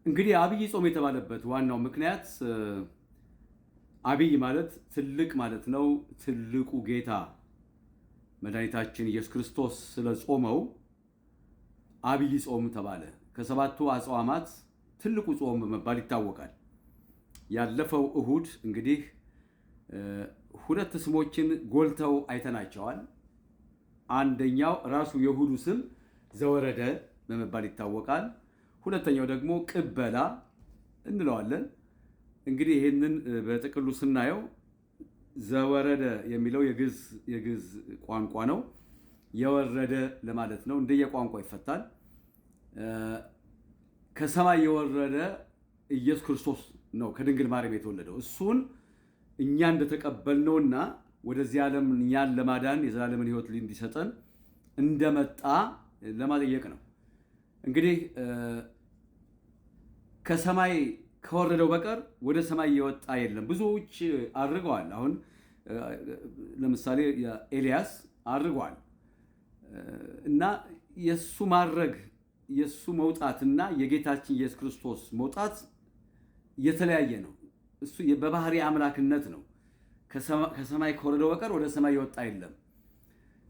እንግዲህ አብይ ጾም የተባለበት ዋናው ምክንያት አብይ ማለት ትልቅ ማለት ነው። ትልቁ ጌታ መድኃኒታችን ኢየሱስ ክርስቶስ ስለ ጾመው አብይ ጾም ተባለ። ከሰባቱ አጽዋማት ትልቁ ጾም በመባል ይታወቃል። ያለፈው እሁድ እንግዲህ ሁለት ስሞችን ጎልተው አይተናቸዋል። አንደኛው ራሱ የእሁዱ ስም ዘወረደ በመባል ይታወቃል። ሁለተኛው ደግሞ ቅበላ እንለዋለን። እንግዲህ ይህንን በጥቅሉ ስናየው ዘወረደ የሚለው የግዕዝ ቋንቋ ነው። የወረደ ለማለት ነው። እንደየቋንቋ ይፈታል። ከሰማይ የወረደ ኢየሱስ ክርስቶስ ነው ከድንግል ማርያም የተወለደው። እሱን እኛ እንደተቀበልነውና ወደዚህ ዓለም እኛን ለማዳን የዘላለምን ሕይወት እንዲሰጠን እንደመጣ ለማጠየቅ ነው። እንግዲህ ከሰማይ ከወረደው በቀር ወደ ሰማይ የወጣ የለም። ብዙዎች አድርገዋል። አሁን ለምሳሌ ኤልያስ አድርገዋል እና የእሱ ማድረግ የእሱ መውጣትና የጌታችን ኢየሱስ ክርስቶስ መውጣት የተለያየ ነው። እሱ በባህሪ አምላክነት ነው። ከሰማይ ከወረደው በቀር ወደ ሰማይ የወጣ የለም።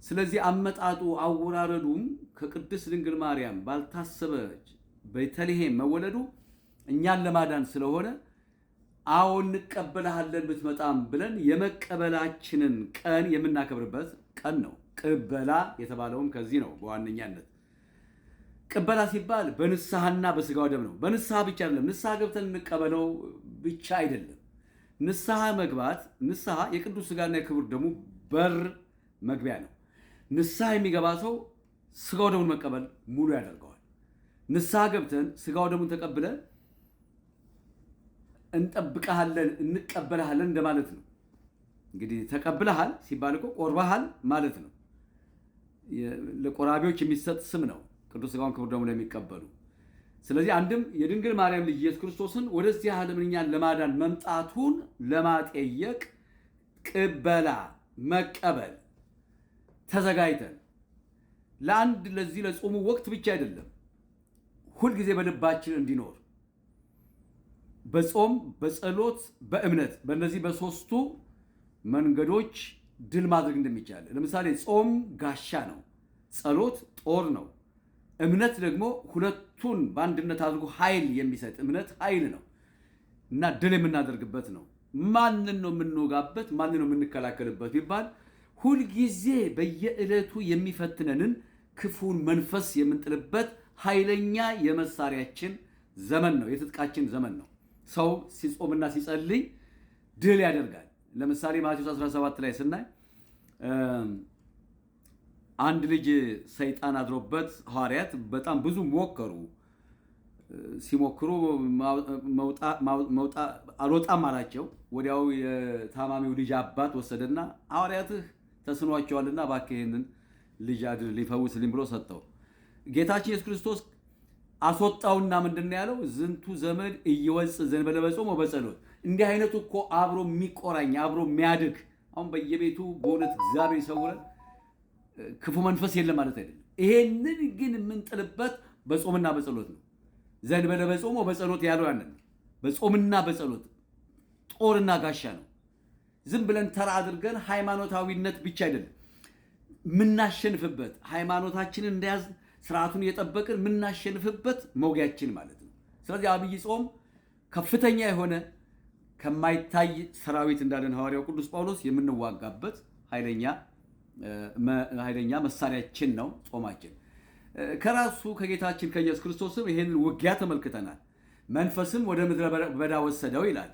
ስለዚህ አመጣጡ አወራረዱም ከቅድስት ድንግል ማርያም ባልታሰበች ቤተልሔም መወለዱ እኛን ለማዳን ስለሆነ አዎ እንቀበልሃለን ብትመጣም ብለን የመቀበላችንን ቀን የምናከብርበት ቀን ነው። ቅበላ የተባለውም ከዚህ ነው። በዋነኛነት ቅበላ ሲባል በንስሐና በስጋው ደም ነው። በንስሐ ብቻ አይደለም። ንስሐ ገብተን እንቀበለው ብቻ አይደለም። ንስሐ መግባት ንስሐ የቅዱስ ስጋና የክቡር ደሙ በር መግቢያ ነው። ንስሐ የሚገባ ሰው ስጋው ደሙን መቀበል ሙሉ ያደርገዋል። ንስሐ ገብተን ስጋው ደሙን ተቀብለን እንጠብቀሃለን እንቀበልሃለን እንደማለት ነው። እንግዲህ ተቀብለሃል ሲባል እኮ ቆርበሃል ማለት ነው። ለቆራቢዎች የሚሰጥ ስም ነው፣ ቅዱስ ስጋውን ክቡር ደሙን ለሚቀበሉ። ስለዚህ አንድም የድንግል ማርያም ልጅ ኢየሱስ ክርስቶስን ወደዚህ ዓለም እኛን ለማዳን መምጣቱን ለማጠየቅ ቅበላ መቀበል ተዘጋጅተን ለአንድ ለዚህ ለጾሙ ወቅት ብቻ አይደለም፣ ሁልጊዜ በልባችን እንዲኖር በጾም በጸሎት በእምነት በእነዚህ በሶስቱ መንገዶች ድል ማድረግ እንደሚቻል። ለምሳሌ ጾም ጋሻ ነው፣ ጸሎት ጦር ነው፣ እምነት ደግሞ ሁለቱን በአንድነት አድርጎ ኃይል የሚሰጥ እምነት ኃይል ነው እና ድል የምናደርግበት ነው። ማንን ነው የምንወጋበት? ማንን ነው የምንከላከልበት ቢባል ሁልጊዜ በየዕለቱ የሚፈትነንን ክፉን መንፈስ የምንጥልበት ኃይለኛ የመሳሪያችን ዘመን ነው፣ የትጥቃችን ዘመን ነው። ሰው ሲጾምና ሲጸልይ ድል ያደርጋል። ለምሳሌ ማቴዎስ 17 ላይ ስናይ አንድ ልጅ ሰይጣን አድሮበት ሐዋርያት በጣም ብዙ ሞከሩ። ሲሞክሩ አልወጣም አላቸው። ወዲያው የታማሚው ልጅ አባት ወሰደና ሐዋርያትህ ተስኗቸዋልና እባክህ ይህንን ልጅ ሊፈውስልኝ ብሎ ሰጠው። ጌታችን ኢየሱስ ክርስቶስ አስወጣውና ምንድን ነው ያለው? ዝንቱ ዘመድ እየወፅእ ዘእንበለ በጾም ወበጸሎት። እንዲህ አይነቱ እኮ አብሮ የሚቆራኝ አብሮ የሚያድግ አሁን በየቤቱ በእውነት እግዚአብሔር ይሰውረን፣ ክፉ መንፈስ የለም ማለት አይደለም። ይሄንን ግን የምንጥልበት በጾምና በጸሎት ነው። ዘእንበለ በጾም ወበጸሎት ያለው ያንን በጾምና በጸሎት ጦርና ጋሻ ነው። ዝም ብለን ተራ አድርገን ሃይማኖታዊነት ብቻ አይደለም የምናሸንፍበት፣ ሃይማኖታችንን እንደያዝ ስርዓቱን እየጠበቅን የምናሸንፍበት መውጊያችን ማለት ነው። ስለዚህ አብይ ጾም ከፍተኛ የሆነ ከማይታይ ሰራዊት እንዳለን ሐዋርያው ቅዱስ ጳውሎስ የምንዋጋበት ኃይለኛ መሳሪያችን ነው ጾማችን። ከራሱ ከጌታችን ከኢየሱስ ክርስቶስም ይሄንን ውጊያ ተመልክተናል። መንፈስም ወደ ምድረ በዳ ወሰደው ይላል።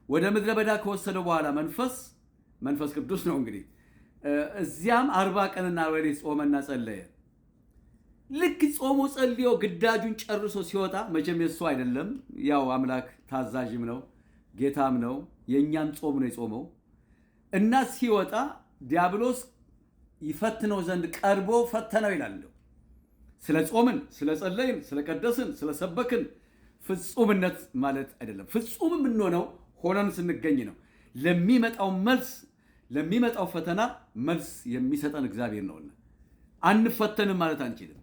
ወደ ምድረ በዳ ከወሰደው በኋላ መንፈስ ቅዱስ ነው እንግዲህ እዚያም 40 ቀንና 40 ሌሊት ጾመና ጸለየ። ልክ ጾሙ ጸልዮ ግዳጁን ጨርሶ ሲወጣ መቼም የሱ አይደለም፣ ያው አምላክ ታዛዥም ነው ጌታም ነው፣ የእኛን ጾም ነው የጾመው እና ሲወጣ ዲያብሎስ ይፈትነው ዘንድ ቀርቦ ፈተነው ይላል። ስለ ጾምን፣ ስለ ጸለይን፣ ስለ ቀደስን፣ ስለ ሰበክን ፍጹምነት ማለት አይደለም። ፍጹም የምንሆነው ሆነን ስንገኝ ነው። ለሚመጣው ፈተና መልስ የሚሰጠን እግዚአብሔር ነውና አንፈተንም ማለት አንችልም።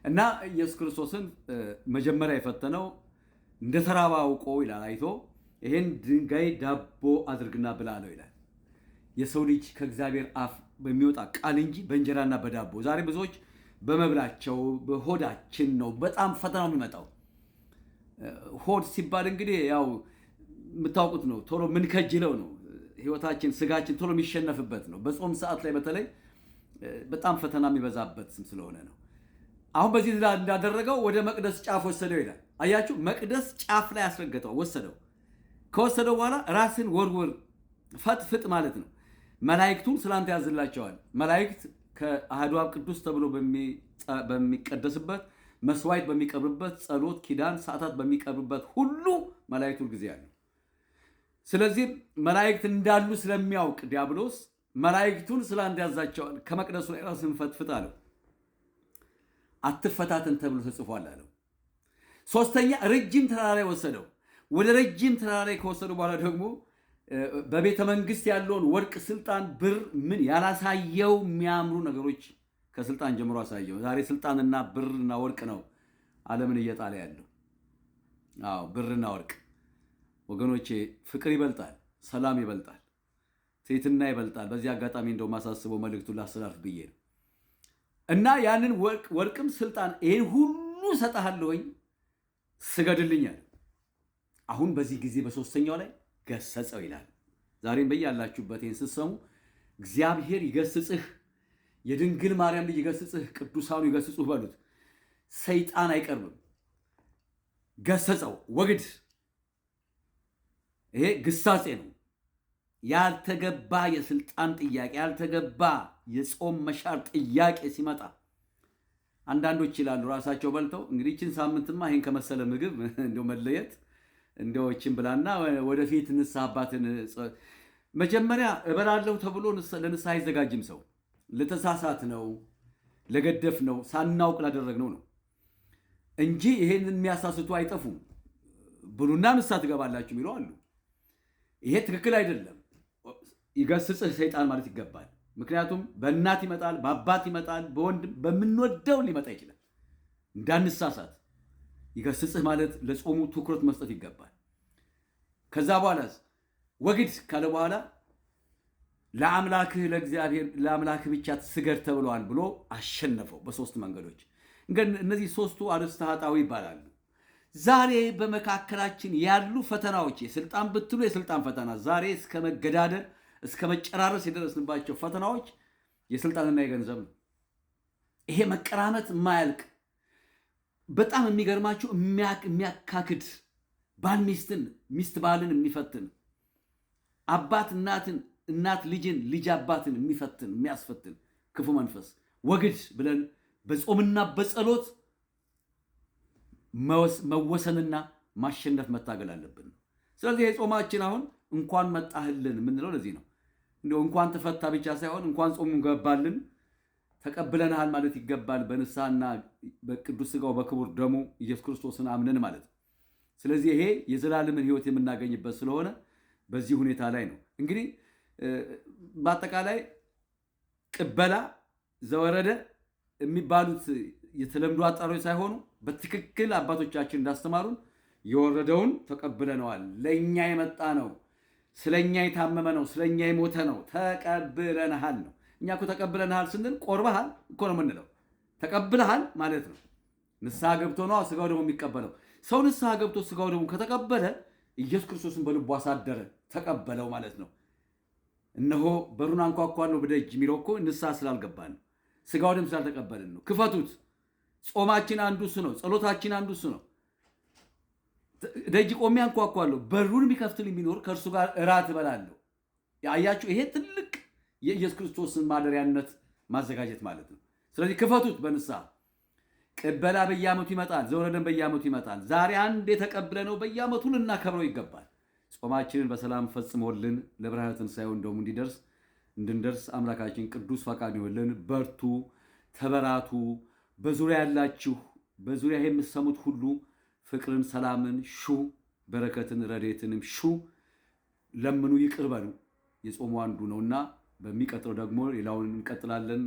እና ኢየሱስ ክርስቶስን መጀመሪያ የፈተነው እንደ ተራበ አውቆ ይላል አይቶ ይሄን ድንጋይ ዳቦ አድርግና ብላ አለው ይላል። የሰው ልጅ ከእግዚአብሔር አፍ በሚወጣ ቃል እንጂ በእንጀራና በዳቦ ዛሬ ብዙዎች በመብላቸው በሆዳችን ነው በጣም ፈተናው የሚመጣው። ሆድ ሲባል እንግዲህ ያው የምታውቁት ነው። ቶሎ ምንከጅለው ነው። ህይወታችን ስጋችን ቶሎ የሚሸነፍበት ነው። በጾም ሰዓት ላይ በተለይ በጣም ፈተና የሚበዛበት ስለሆነ ነው። አሁን በዚህ እንዳደረገው ወደ መቅደስ ጫፍ ወሰደው ይላል። አያችሁ፣ መቅደስ ጫፍ ላይ አስረገጠው፣ ወሰደው። ከወሰደው በኋላ ራስን ወርውር፣ ፈጥፍጥ ማለት ነው። መላእክቱን ስላንተ ያዝላቸዋል። መላእክት ከአሐዱ አብ ቅዱስ ተብሎ በሚቀደስበት መስዋዕት በሚቀርብበት ጸሎት፣ ኪዳን፣ ሰዓታት በሚቀርብበት ሁሉ መላእክቱ ጊዜ አሉ። ስለዚህ መላእክት እንዳሉ ስለሚያውቅ ዲያብሎስ መላእክቱን ስላንተ ያዛቸዋል። ከመቅደሱ ላይ ራስን ፈጥፍጥ አለው። አትፈታተን ተብሎ ተጽፏል አለው። ሶስተኛ ረጅም ተራራ ላይ ወሰደው። ወደ ረጅም ተራራ ላይ ከወሰዱ በኋላ ደግሞ በቤተ መንግስት ያለውን ወርቅ፣ ስልጣን፣ ብር ምን ያላሳየው የሚያምሩ ነገሮች ከስልጣን ጀምሮ አሳየው። ዛሬ ስልጣንና ብርና ወርቅ ነው ዓለምን እየጣለ ያለው። አዎ ብርና ወርቅ ወገኖቼ፣ ፍቅር ይበልጣል፣ ሰላም ይበልጣል፣ ትሕትና ይበልጣል። በዚህ አጋጣሚ እንደው ማሳስበው መልእክቱን ላስተላልፍ ብዬ ነው እና ያንን ወርቅም ስልጣን ይሄን ሁሉ ሰጣለሁኝ ስገድልኛል። አሁን በዚህ ጊዜ በሶስተኛው ላይ ገሰጸው ይላል። ዛሬም በያላችሁበት ይህን ስትሰሙ እግዚአብሔር ይገስጽህ፣ የድንግል ማርያም ልጅ ይገስጽህ፣ ቅዱሳኑ ይገስጹህ በሉት። ሰይጣን አይቀርብም። ገሰጸው፣ ወግድ። ይሄ ግሳጼ ነው። ያልተገባ የስልጣን ጥያቄ፣ ያልተገባ የጾም መሻር ጥያቄ ሲመጣ አንዳንዶች ይላሉ ራሳቸው በልተው እንግዲህ ይህችን ሳምንትማ ይህን ከመሰለ ምግብ እንደው መለየት እንደው ይህችን ብላና ወደፊት ንስሐ አባትን መጀመሪያ እበላለሁ ተብሎ ለንስሐ አይዘጋጅም ሰው። ለተሳሳት ነው፣ ለገደፍ ነው፣ ሳናውቅ ላደረግነው ነው እንጂ ይሄን የሚያሳስቱ አይጠፉም። ብሉና ንስሐ ትገባላችሁ የሚለው አሉ። ይሄ ትክክል አይደለም። ይገስጽህ ሰይጣን ማለት ይገባል። ምክንያቱም በእናት ይመጣል፣ በአባት ይመጣል፣ በወንድም በምንወደው ሊመጣ ይችላል። እንዳንሳሳት ይገስጽህ ማለት ለጾሙ ትኩረት መስጠት ይገባል። ከዛ በኋላ ወግድ ካለ በኋላ ለአምላክህ ለእግዚአብሔር ለአምላክህ ብቻ ስገድ ተብለዋል ብሎ አሸነፈው በሶስት መንገዶች። እንግዲህ እነዚህ ሶስቱ አርእስተ ኃጣውእ ይባላሉ። ዛሬ በመካከላችን ያሉ ፈተናዎች የስልጣን ብትሉ የስልጣን ፈተና ዛሬ እስከ መገዳደል እስከ መጨራረስ የደረስንባቸው ፈተናዎች የስልጣንና የገንዘብ ነው። ይሄ መቀራመት የማያልቅ በጣም የሚገርማችሁ የሚያካክድ ባል ሚስትን፣ ሚስት ባልን የሚፈትን አባት እናትን፣ እናት ልጅን፣ ልጅ አባትን የሚፈትን የሚያስፈትን ክፉ መንፈስ ወግድ ብለን በጾምና በጸሎት መወሰንና ማሸነፍ መታገል አለብን። ስለዚህ የጾማችን አሁን እንኳን መጣህልን የምንለው ለዚህ ነው። እንደው እንኳን ተፈታ ብቻ ሳይሆን እንኳን ጾሙ ገባልን ተቀብለናል ማለት ይገባል። በንስሐና በቅዱስ ሥጋው በክቡር ደሙ ኢየሱስ ክርስቶስን አምነን ማለት ነው። ስለዚህ ይሄ የዘላለምን ሕይወት የምናገኝበት ስለሆነ በዚህ ሁኔታ ላይ ነው እንግዲህ በአጠቃላይ ቅበላ ዘወረደ የሚባሉት የተለምዶ አጣሪዎች ሳይሆኑ በትክክል አባቶቻችን እንዳስተማሩን የወረደውን ተቀብለነዋል። ለእኛ የመጣ ነው፣ ስለኛ የታመመ ነው፣ ስለኛ የሞተ ነው፣ ተቀብለንሃል ነው። እኛ እኮ ተቀብለንሃል ስንል ቆርበሃል እኮ ነው የምንለው። ተቀብለሃል ማለት ነው። ንስሐ ገብቶ ነው ስጋው ደግሞ የሚቀበለው። ሰው ንስሐ ገብቶ ስጋው ደግሞ ከተቀበለ ኢየሱስ ክርስቶስን በልቡ አሳደረ፣ ተቀበለው ማለት ነው። እነሆ በሩን አንኳኳለሁ በደጅ የሚለው እኮ ንስሐ ስላልገባን ነው። ስጋው ደም ስላልተቀበልን ነው። ክፈቱት። ጾማችን አንዱ እሱ ነው። ጸሎታችን አንዱ እሱ ነው። ደጅ ቆሜ አንኳኳለሁ፣ በሩን የሚከፍትልኝ ቢኖር ከእርሱ ጋር እራት እበላለሁ። አያችሁ፣ ይሄ ትልቅ የኢየሱስ ክርስቶስን ማደሪያነት ማዘጋጀት ማለት ነው። ስለዚህ ክፈቱት በንስሐ። ቅበላ በየዓመቱ ይመጣል፣ ዘወረደን በየዓመቱ ይመጣል። ዛሬ አንድ የተቀብለ ነው በየዓመቱ ልናከብረው ይገባል። ጾማችንን በሰላም ፈጽሞልን ለብርሃነ ትንሣኤው እንደውም እንድንደርስ አምላካችን ቅዱስ ፈቃድ ይሆንልን። በርቱ፣ ተበራቱ። በዙሪያ ያላችሁ በዙሪያ የምትሰሙት ሁሉ ፍቅርን፣ ሰላምን ሹ፣ በረከትን፣ ረድኤትንም ሹ፣ ለምኑ፣ ይቅር በሉ። የጾሙ አንዱ ነውና በሚቀጥለው ደግሞ ሌላውን እንቀጥላለን።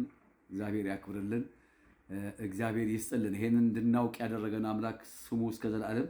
እግዚአብሔር ያክብርልን፣ እግዚአብሔር ይስጥልን። ይሄንን እንድናውቅ ያደረገን አምላክ ስሙ እስከ ዘላለም